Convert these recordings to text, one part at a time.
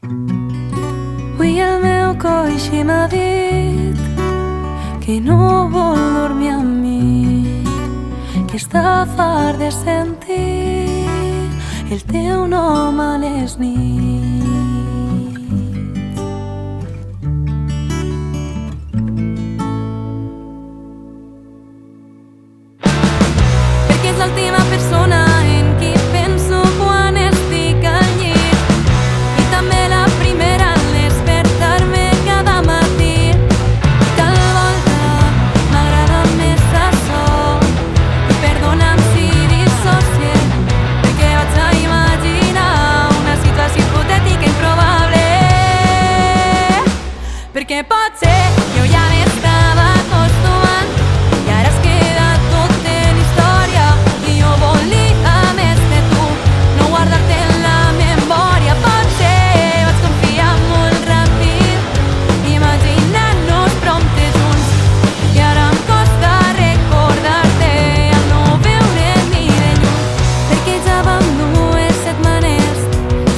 Avui el meu coixí m'ha dit que no vol dormir amb mi, que està fart de sentir el teu nom a les nits. Perquè és l'última persona en qui penso quan estic al llit, i també la primera al despertar-me cada matí. Tal volta m'agrada més açò, i perdona'm si dissocie, perquè vaig a imaginar una situació hipotètica improbable. Perquè potser jo ja m'estava acostumant i ara has quedat tot en història, i jo volia més de tu, no guardar-te en la memòria. Potser vaig confiar molt ràpid, imaginant-nos prompte junts, i ara em costa recordar-te al no veure'm ni de lluny. Perquè ja vam 2 setmanes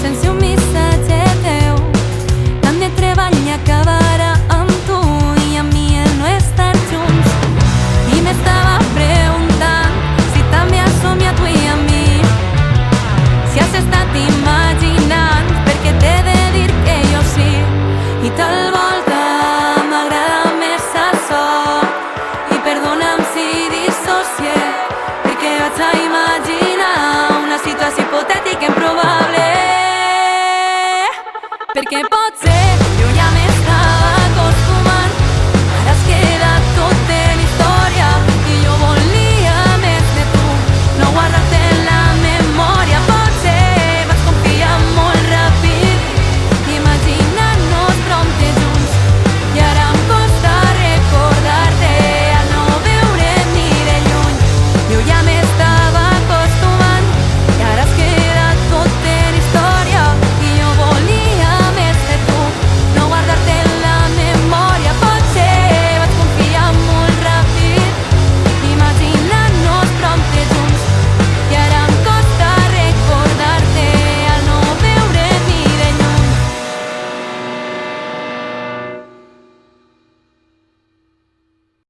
sense un missatge teu, tant de treball acabarà amb tu i amb mi el no estar junts. I m'estava preguntant si també has somiat tu i amb mi, si has estat imaginant, perquè t'he de dir que jo sí. I tal volta m'agrada més açò, i perdona'm si dissocie, perquè vaig a imaginar una situació hipotètica improbable. Perquè potser